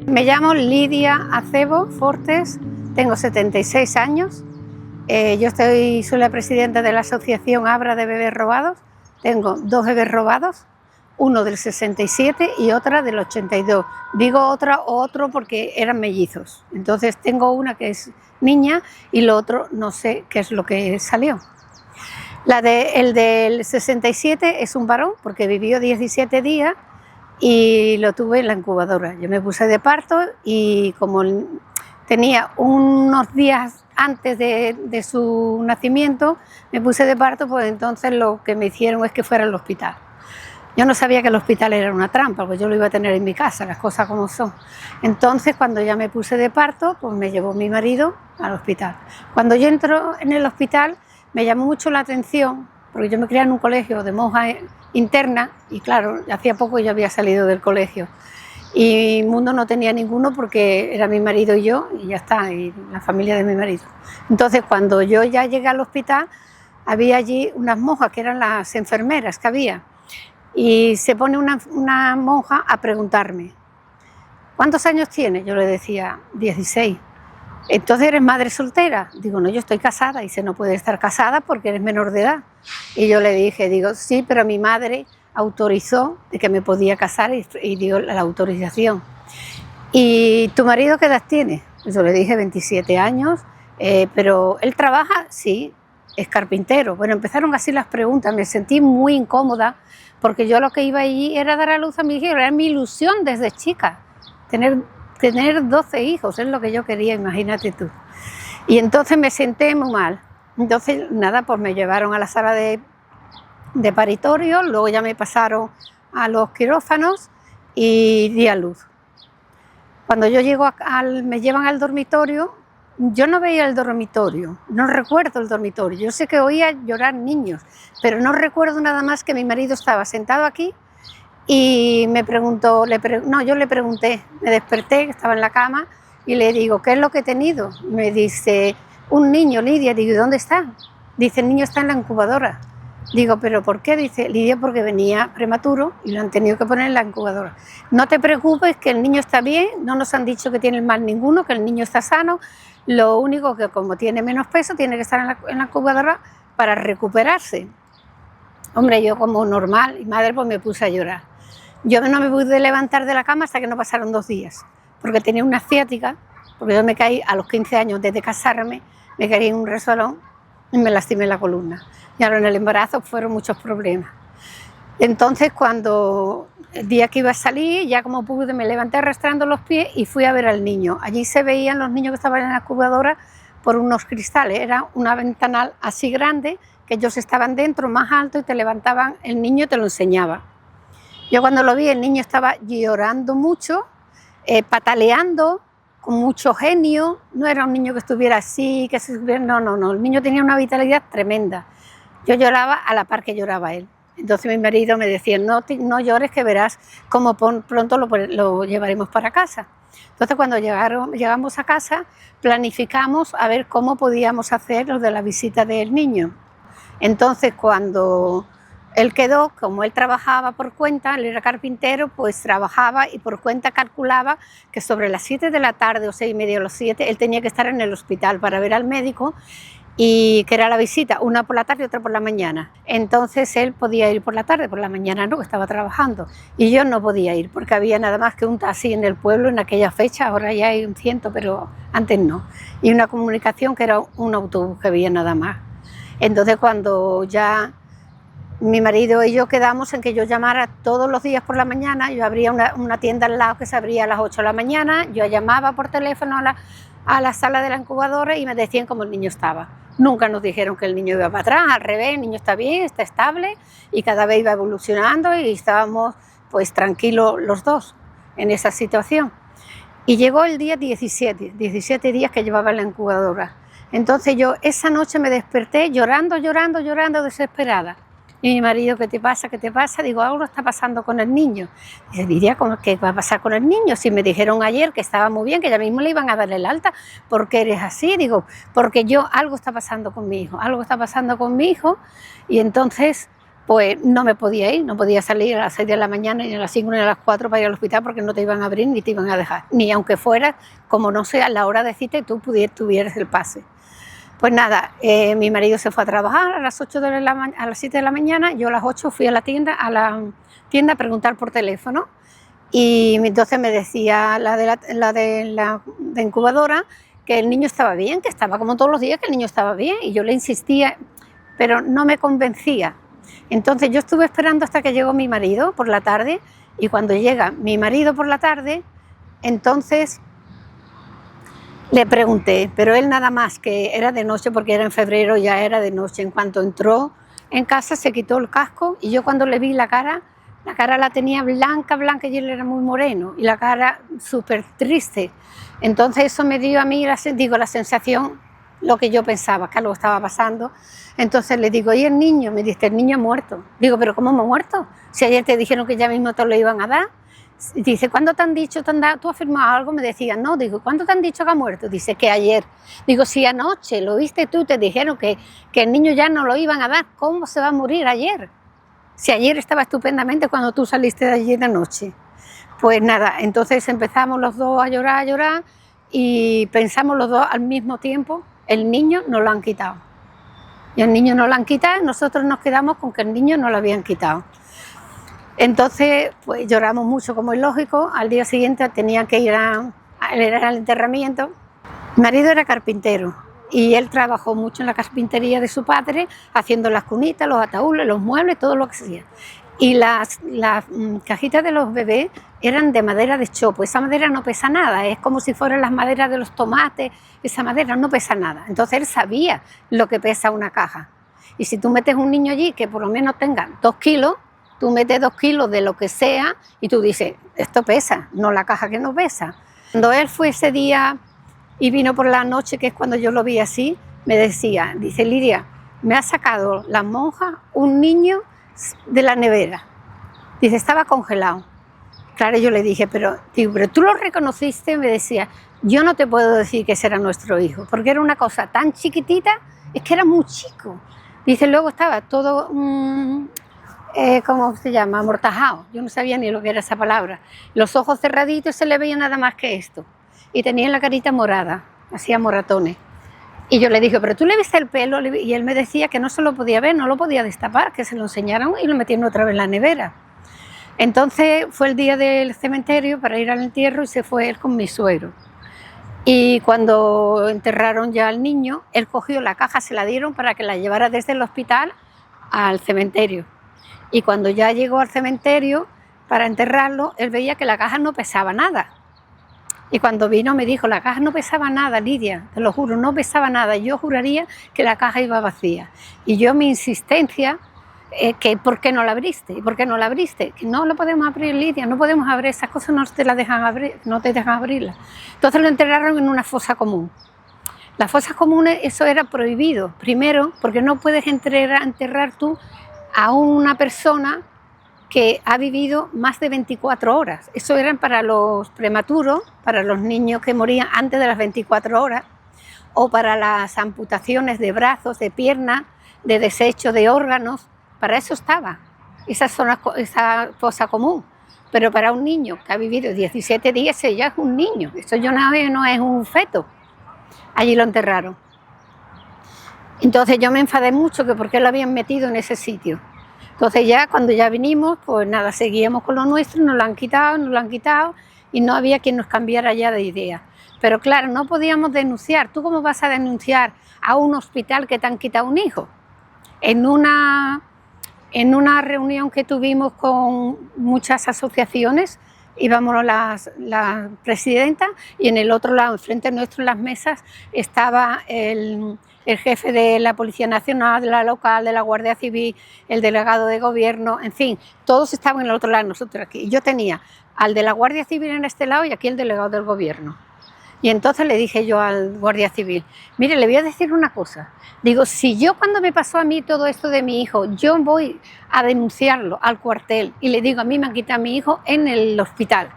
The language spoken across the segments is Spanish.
Me llamo Lidia Acebo Fortes, tengo 76 años. Soy la presidenta de la asociación Abra de Bebés Robados. Tengo 2 bebés robados, uno del 67 y otra del 82. Digo otra o otro porque eran mellizos. Entonces tengo una que es niña y lo otro no sé qué es lo que salió. El del 67 es un varón porque vivió 17 días y lo tuve en la incubadora. Yo me puse de parto y como tenía unos días antes de su nacimiento, me puse de parto, pues entonces lo que me hicieron es que fuera al hospital. Yo no sabía que el hospital era una trampa, pues yo lo iba a tener en mi casa, las cosas como son. Entonces, cuando ya me puse de parto, pues me llevó mi marido al hospital. Cuando yo entro en el hospital, me llamó mucho la atención, porque yo me crié en un colegio de monjas internas, y claro, hacía poco yo había salido del colegio. Y mundo no tenía ninguno porque era mi marido y yo, y ya está, y la familia de mi marido. Entonces, cuando yo ya llegué al hospital, había allí unas monjas que eran las enfermeras que había. Y se pone una monja a preguntarme, ¿cuántos años tienes? Yo le decía, 16. Entonces, ¿eres madre soltera? Digo, no, yo estoy casada. Y dice, no puedes estar casada porque eres menor de edad. Y yo le dije, digo, sí, pero mi madre autorizó de que me podía casar y dio la autorización. ¿Y tu marido qué edad tiene? Yo le dije 27 años, pero ¿él trabaja? Sí, es carpintero. Bueno, empezaron así las preguntas, me sentí muy incómoda porque yo lo que iba allí era dar a luz a mi hijo, era mi ilusión desde chica, tener 12 hijos, es lo que yo quería, imagínate tú. Y entonces me senté muy mal. Entonces, nada, pues me llevaron a la sala de paritorio, luego ya me pasaron a los quirófanos y di a luz. Cuando yo llego me llevan al dormitorio, yo no veía el dormitorio, no recuerdo el dormitorio. Yo sé que oía llorar niños, pero no recuerdo nada más que mi marido estaba sentado aquí y me preguntó, yo le pregunté, me desperté, que estaba en la cama, y le digo, ¿qué es lo que he tenido? Me dice, un niño, Lidia. Digo, ¿dónde está? Dice, el niño está en la incubadora. Digo, ¿pero por qué? Dice, Lidia, porque venía prematuro y lo han tenido que poner en la incubadora. No te preocupes, que el niño está bien, no nos han dicho que tiene mal ninguno, que el niño está sano. Lo único que como tiene menos peso, tiene que estar en la incubadora para recuperarse. Hombre, yo como normal y madre, pues me puse a llorar. Yo no me pude levantar de la cama hasta que no pasaron 2 días, porque tenía una ciática, porque yo me caí a los 15 años desde casarme, me caí en un resbalón y me lastimé la columna. Y ahora en el embarazo fueron muchos problemas. Entonces, cuando el día que iba a salir, ya como pude, me levanté arrastrando los pies y fui a ver al niño. Allí se veían los niños que estaban en la incubadora por unos cristales. Era una ventanal así grande que ellos estaban dentro, más alto, y te levantaban el niño y te lo enseñaba. Yo cuando lo vi, el niño estaba llorando mucho, pataleando, con mucho genio. No era un niño que estuviera así, no. El niño tenía una vitalidad tremenda. Yo lloraba a la par que lloraba él. Entonces mi marido me decía, no llores, que verás cómo pronto lo llevaremos para casa. Entonces cuando llegamos a casa, planificamos a ver cómo podíamos hacer lo de la visita del niño. Entonces cuando él quedó, como él trabajaba por cuenta, él era carpintero, pues trabajaba y por cuenta calculaba que sobre las 7 de la tarde o 6:30 o las 7, él tenía que estar en el hospital para ver al médico, y que era la visita, una por la tarde y otra por la mañana. Entonces él podía ir por la tarde, por la mañana no, que estaba trabajando. Y yo no podía ir porque había nada más que un taxi en el pueblo en aquella fecha, ahora ya hay un 100, pero antes no. Y una comunicación que era un autobús que había nada más. Entonces cuando ya mi marido y yo quedamos en que yo llamara todos los días por la mañana, yo abría una tienda al lado que se abría a las 8 de la mañana, yo llamaba por teléfono a la sala de la incubadora y me decían cómo el niño estaba. Nunca nos dijeron que el niño iba para atrás, al revés, el niño está bien, está estable, y cada vez iba evolucionando y estábamos pues tranquilos los dos en esa situación. Y llegó el día 17 días que llevaba en la incubadora. Entonces yo esa noche me desperté llorando, desesperada. Y mi marido, ¿qué te pasa? ¿Qué te pasa? Digo, algo está pasando con el niño. Dice, Lidia, ¿qué va a pasar con el niño? Si me dijeron ayer que estaba muy bien, que ya mismo le iban a dar el alta. ¿Por qué eres así? Digo, porque algo está pasando con mi hijo, algo está pasando con mi hijo. Y entonces, pues no me podía ir, no podía salir a las 6 de la mañana, ni a las 5 ni a las 4 para ir al hospital porque no te iban a abrir ni te iban a dejar, ni aunque fuera, como no sea la hora de cita y tú tuvieras el pase. Pues nada, mi marido se fue a trabajar a las 7 de la mañana, yo a las 8 fui a la tienda a preguntar por teléfono y entonces me decía la de la incubadora que el niño estaba bien, que estaba como todos los días, que el niño estaba bien, y yo le insistía, pero no me convencía. Entonces yo estuve esperando hasta que llegó mi marido por la tarde, y cuando llega mi marido por la tarde, entonces le pregunté, pero él nada más, que era de noche porque era en febrero, ya era de noche. En cuanto entró en casa se quitó el casco y yo cuando le vi la cara la tenía blanca, blanca, y él era muy moreno y la cara súper triste. Entonces eso me dio a mí la sensación, lo que yo pensaba, que algo estaba pasando. Entonces le digo, ¿y el niño? Me dice, el niño ha muerto. Digo, ¿pero cómo ha muerto? Si ayer te dijeron que ya mismo te lo iban a dar. Dice, ¿cuándo te han dicho, tú has firmado algo? Me decía, no. Digo, ¿cuándo te han dicho que ha muerto? Dice, que ayer. Digo, si anoche lo viste tú, te dijeron que el niño ya no lo iban a dar, ¿cómo se va a morir ayer? Si ayer estaba estupendamente cuando tú saliste de allí de noche. Pues nada, entonces empezamos los dos a llorar y pensamos los dos al mismo tiempo, el niño nos lo han quitado. Y el niño nos lo han quitado y nosotros nos quedamos con que el niño no lo habían quitado. Entonces, pues lloramos mucho, como es lógico. Al día siguiente tenía que ir al enterramiento. Mi marido era carpintero y él trabajó mucho en la carpintería de su padre, haciendo las cunitas, los ataúdes, los muebles, todo lo que hacía. Y las cajitas de los bebés eran de madera de chopo. Esa madera no pesa nada, es como si fueran las maderas de los tomates. Esa madera no pesa nada. Entonces él sabía lo que pesa una caja. Y si tú metes un niño allí que por lo menos tenga 2 kilos, tú metes 2 kilos de lo que sea y tú dices, esto pesa, no la caja que no pesa. Cuando él fue ese día y vino por la noche, que es cuando yo lo vi así, me decía, dice, Lidia, me ha sacado la monja un niño de la nevera. Dice, estaba congelado. Claro, yo le dije, pero tú lo reconociste. Me decía, yo no te puedo decir que ese era nuestro hijo, porque era una cosa tan chiquitita, es que era muy chico. Dice, luego estaba todo, ¿cómo se llama? Amortajado. Yo no sabía ni lo que era esa palabra. Los ojos cerraditos, se le veía nada más que esto. Y tenía la carita morada, hacía moratones. Y yo le dije, pero tú le viste el pelo, y él me decía que no se lo podía ver, no lo podía destapar, que se lo enseñaron y lo metieron otra vez en la nevera. Entonces fue el día del cementerio para ir al entierro y se fue él con mi suegro. Y cuando enterraron ya al niño, él cogió la caja, se la dieron para que la llevara desde el hospital al cementerio. Y cuando ya llegó al cementerio para enterrarlo, él veía que la caja no pesaba nada. Y cuando vino me dijo, la caja no pesaba nada, Lidia, te lo juro, no pesaba nada. Yo juraría que la caja iba vacía. Y yo mi insistencia, que ¿por qué no la abriste? ¿Y por qué no la abriste? Que no la podemos abrir, Lidia, no podemos abrir, esas cosas no te las dejan abrir, no te dejan abrirlas. Entonces lo enterraron en una fosa común. Las fosas comunes, eso era prohibido. Primero, porque no puedes enterrar tú a una persona que ha vivido más de 24 horas. Eso eran para los prematuros, para los niños que morían antes de las 24 horas, o para las amputaciones de brazos, de piernas, de desecho de órganos. Para eso estaba esa fosa común. Pero para un niño que ha vivido 17 días, ya es un niño. Eso ya no es un feto. Allí lo enterraron. Entonces yo me enfadé mucho que por qué lo habían metido en ese sitio. Entonces ya cuando ya vinimos, pues nada, seguíamos con lo nuestro, nos lo han quitado y no había quien nos cambiara ya de idea. Pero claro, no podíamos denunciar. ¿Tú cómo vas a denunciar a un hospital que te han quitado un hijo? En una reunión que tuvimos con muchas asociaciones, íbamos la presidenta y en el otro lado, enfrente nuestro en las mesas, estaba el jefe de la Policía Nacional, de la local, de la Guardia Civil, el delegado de gobierno, en fin, todos estaban en el otro lado, nosotros aquí. Y yo tenía al de la Guardia Civil en este lado y aquí el delegado del gobierno. Y entonces le dije yo al Guardia Civil, mire, le voy a decir una cosa. Digo, si yo cuando me pasó a mí todo esto de mi hijo, yo voy a denunciarlo al cuartel y le digo, a mí me han quitado a mi hijo en el hospital,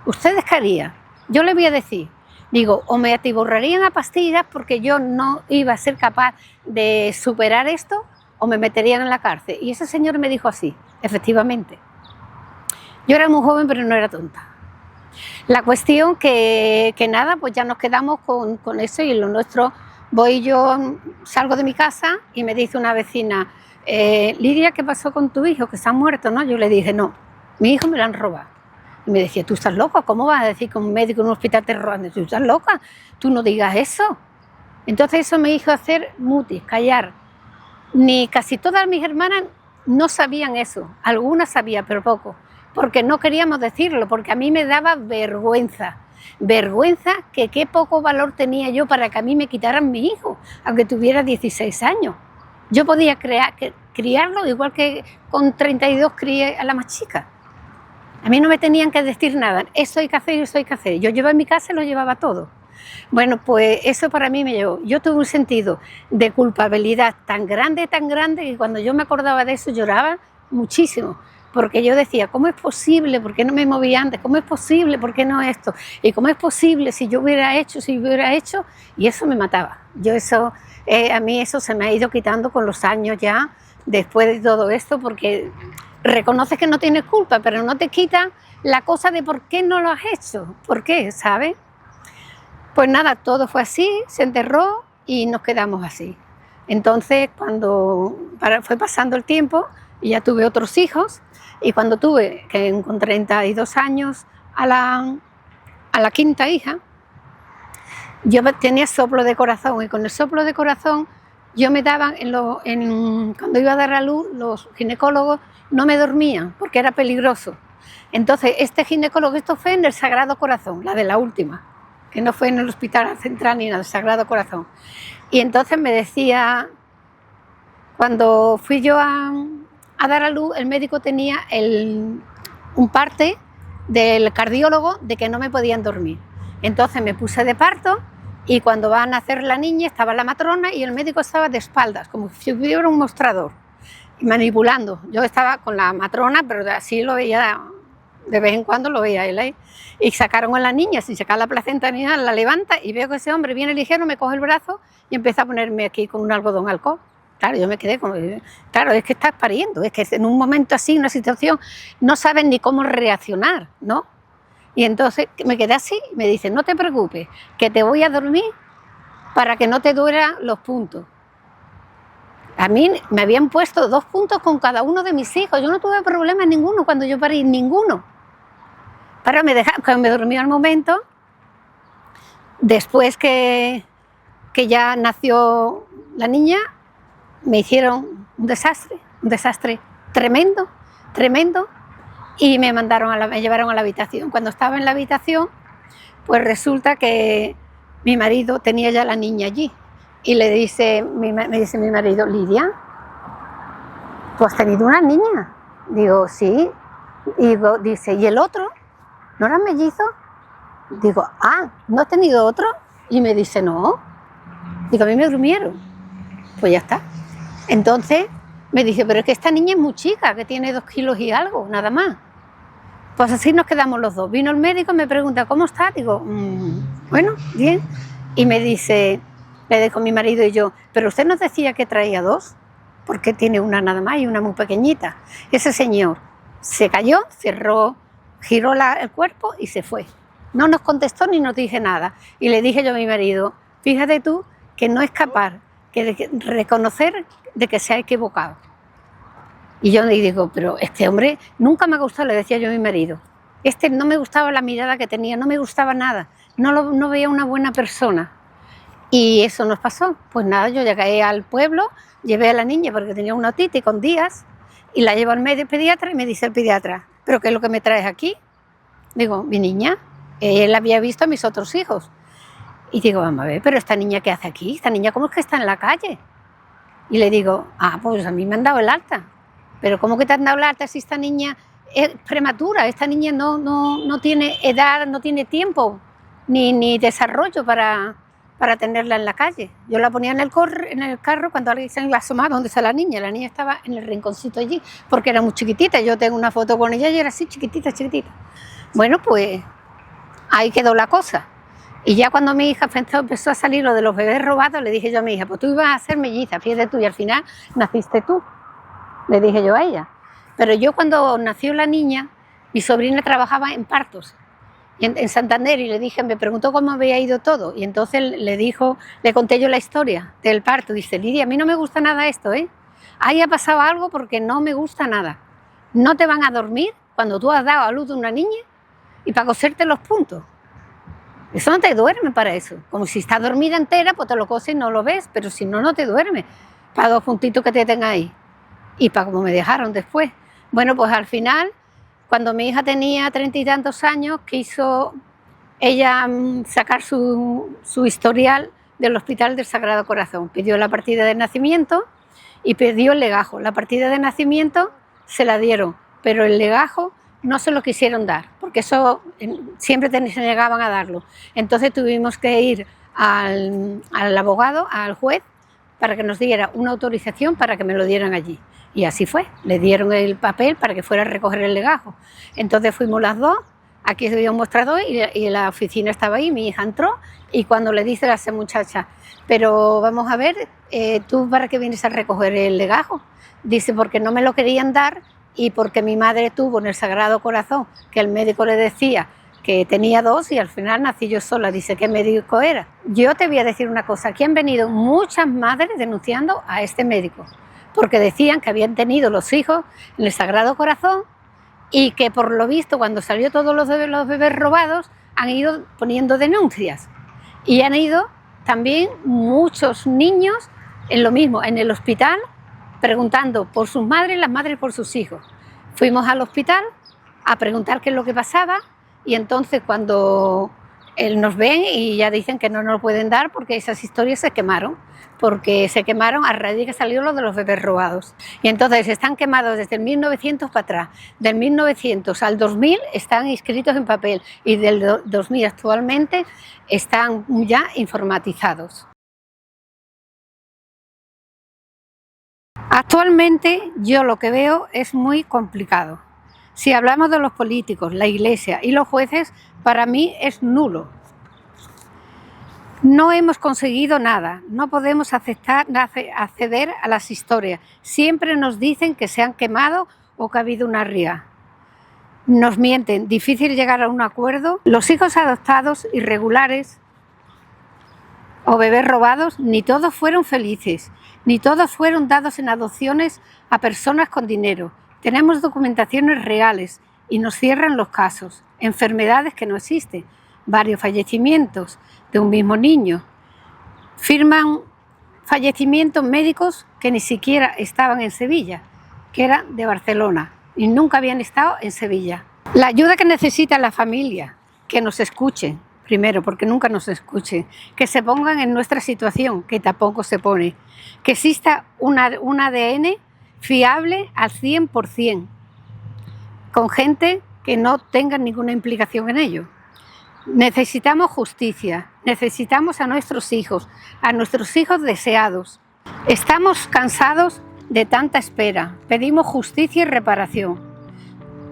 ¿ustedes qué harían? Yo le voy a decir, digo, o me atiborrarían a pastillas porque yo no iba a ser capaz de superar esto, o me meterían en la cárcel. Y ese señor me dijo así, efectivamente. Yo era muy joven, pero no era tonta. La cuestión que nada, pues ya nos quedamos con eso y lo nuestro. Salgo de mi casa y me dice una vecina, Lidia, ¿qué pasó con tu hijo? Que se ha muerto, ¿no? Yo le dije, no, mi hijo me lo han robado. Y me decía, ¿tú estás loca? ¿Cómo vas a decir que un médico en un hospital te roban? ¿Tú estás loca? Tú no digas eso. Entonces eso me hizo hacer mutis, callar. Ni casi todas mis hermanas no sabían eso. Algunas sabían, pero poco. Porque no queríamos decirlo, porque a mí me daba vergüenza. Vergüenza que qué poco valor tenía yo para que a mí me quitaran mi hijo, aunque tuviera 16 años. Yo podía criarlo igual que con 32 crié a la más chica. A mí no me tenían que decir nada, eso hay que hacer, eso hay que hacer. Yo llevaba en mi casa y lo llevaba todo. Bueno, pues eso para mí me llevó. Yo tuve un sentido de culpabilidad tan grande, que cuando yo me acordaba de eso lloraba muchísimo. Porque yo decía, ¿cómo es posible? ¿Por qué no me moví antes? ¿Cómo es posible? ¿Por qué no esto? ¿Y cómo es posible si yo hubiera hecho, Y eso me mataba. A mí eso se me ha ido quitando con los años ya, después de todo esto, porque reconoces que no tienes culpa, pero no te quita la cosa de por qué no lo has hecho. ¿Por qué? ¿Sabes? Pues nada, todo fue así, se enterró y nos quedamos así. Entonces, cuando fue pasando el tiempo, y ya tuve otros hijos, y cuando tuve, con 32 años, a la quinta hija, yo tenía soplo de corazón, y con el soplo de corazón yo me daban, cuando iba a dar a luz, los ginecólogos no me dormían, porque era peligroso. Entonces, este ginecólogo, esto fue en el Sagrado Corazón, la de la última, que no fue en el Hospital Central ni en el Sagrado Corazón. Y entonces me decía, cuando fui yo a dar a luz, el médico tenía un parte del cardiólogo de que no me podían dormir. Entonces me puse de parto y cuando van a nacer la niña estaba la matrona y el médico estaba de espaldas, como si hubiera un mostrador, manipulando. Yo estaba con la matrona, pero así lo veía, de vez en cuando lo veía él ahí. Y sacaron a la niña, sin sacar la placenta ni nada, la levanta y veo que ese hombre viene ligero, me coge el brazo y empieza a ponerme aquí con un algodón alcohol. Claro, yo me quedé como, claro, es que estás pariendo, es que en un momento así, una situación, no sabes ni cómo reaccionar, ¿no? Y entonces me quedé así y me dice, no te preocupes, que te voy a dormir para que no te duelan los puntos. A mí me habían puesto 2 puntos con cada uno de mis hijos, yo no tuve problemas ninguno cuando yo parí, ninguno. Pero me dormí al momento, después que ya nació la niña, me hicieron un desastre tremendo, y me llevaron a la habitación. Cuando estaba en la habitación, pues resulta que mi marido tenía ya la niña allí y me dice mi marido, Lidia, ¿tú has tenido una niña? Digo, sí. Dice, ¿y el otro? ¿No eran mellizos? Digo, ¿no has tenido otro? Y me dice, no. Digo, a mí me durmieron. Pues ya está. Entonces me dice, pero es que esta niña es muy chica, que tiene 2 kilos y algo, nada más. Pues así nos quedamos los dos. Vino el médico y me pregunta, ¿cómo está? Digo, bueno, bien. Y me dice, le dejo mi marido y yo, pero usted nos decía que traía 2, porque tiene una nada más y una muy pequeñita. Ese señor se cayó, giró el cuerpo y se fue. No nos contestó ni nos dije nada. Y le dije yo a mi marido, fíjate tú que no es capaz de reconocer de que se ha equivocado. Y yo le digo, pero este hombre nunca me ha gustado, le decía yo a mi marido. No me gustaba la mirada que tenía, no me gustaba nada, no veía una buena persona. Y eso nos pasó. Pues nada, yo llegué al pueblo, llevé a la niña porque tenía una otitis con días, y la llevo al médico pediatra y me dice el pediatra, ¿pero qué es lo que me traes aquí? Digo, mi niña, él había visto a mis otros hijos. Y digo, vamos a ver, pero esta niña, ¿qué hace aquí? Esta niña, ¿cómo es que está en la calle? Y le digo, pues a mí me han dado el alta. Pero ¿cómo que te han dado el alta si esta niña es prematura? Esta niña no tiene edad, no tiene tiempo, ni desarrollo para tenerla en la calle. Yo la ponía en el carro cuando alguien se iba a asomar, ¿dónde está la niña? La niña estaba en el rinconcito allí, porque era muy chiquitita. Yo tengo una foto con ella y era así, chiquitita. Bueno, pues ahí quedó la cosa. Y ya cuando mi hija empezó a salir lo de los bebés robados, le dije yo a mi hija, pues tú ibas a ser melliza, fíjate tú, y al final naciste tú, le dije yo a ella. Pero yo cuando nació la niña, mi sobrina trabajaba en partos, en Santander, y le dije, me preguntó cómo había ido todo, y entonces le conté yo la historia del parto. Dice, Lidia, a mí no me gusta nada esto, ahí ha pasado algo porque no me gusta nada. No te van a dormir cuando tú has dado a luz de una niña y para coserte los puntos. Eso no te duerme para eso. Como si está dormida entera, pues te lo coses y no lo ves, pero si no, no te duerme. Para 2 puntitos que te tenga ahí. Y para como me dejaron después. Bueno, pues al final, cuando mi hija tenía 30 y tantos años, quiso ella sacar su historial del Hospital del Sagrado Corazón. Pidió la partida de nacimiento y pidió el legajo. La partida de nacimiento se la dieron, pero el legajo no se lo quisieron dar, porque eso siempre se negaban a darlo. Entonces tuvimos que ir al abogado, al juez, para que nos diera una autorización para que me lo dieran allí. Y así fue, le dieron el papel para que fuera a recoger el legajo. Entonces fuimos las dos, aquí se dio un mostrador y la oficina estaba ahí, mi hija entró y cuando le dice a esa muchacha, pero vamos a ver, ¿tú para qué vienes a recoger el legajo? Dice, porque no me lo querían dar y porque mi madre tuvo en el Sagrado Corazón, que el médico le decía que tenía 2 y al final nací yo sola. Dice, ¿qué médico era? Yo te voy a decir una cosa, aquí han venido muchas madres denunciando a este médico, porque decían que habían tenido los hijos en el Sagrado Corazón y que por lo visto cuando salió todos los bebés robados han ido poniendo denuncias y han ido también muchos niños en lo mismo, en el hospital, preguntando por sus madres, las madres por sus hijos. Fuimos al hospital a preguntar qué es lo que pasaba y entonces cuando nos ven y ya dicen que no nos lo pueden dar porque esas historias se quemaron, a raíz de que salió lo de los bebés robados. Y entonces están quemados desde el 1900 para atrás, del 1900 al 2000 están inscritos en papel y del 2000 actualmente están ya informatizados. Actualmente yo lo que veo es muy complicado. Si hablamos de los políticos, la Iglesia y los jueces, para mí es nulo. No hemos conseguido nada, no podemos acceder a las historias. Siempre nos dicen que se han quemado o que ha habido una ría. Nos mienten, difícil llegar a un acuerdo. Los hijos adoptados irregulares o bebés robados, ni todos fueron felices, ni todos fueron dados en adopciones a personas con dinero. Tenemos documentaciones reales y nos cierran los casos, enfermedades que no existen, varios fallecimientos de un mismo niño. Firman fallecimientos médicos que ni siquiera estaban en Sevilla, que eran de Barcelona y nunca habían estado en Sevilla. La ayuda que necesita la familia, que nos escuchen. Primero, porque nunca nos escuchen, que se pongan en nuestra situación, que tampoco se pone, que exista un ADN fiable al 100%, con gente que no tenga ninguna implicación en ello. Necesitamos justicia, necesitamos a nuestros hijos deseados. Estamos cansados de tanta espera, pedimos justicia y reparación.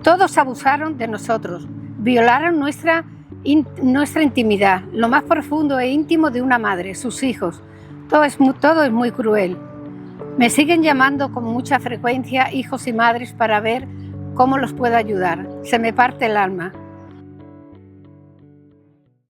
Todos abusaron de nosotros, violaron nuestra intimidad, lo más profundo e íntimo de una madre, sus hijos. Todo es muy cruel. Me siguen llamando con mucha frecuencia hijos y madres para ver cómo los puedo ayudar. Se me parte el alma.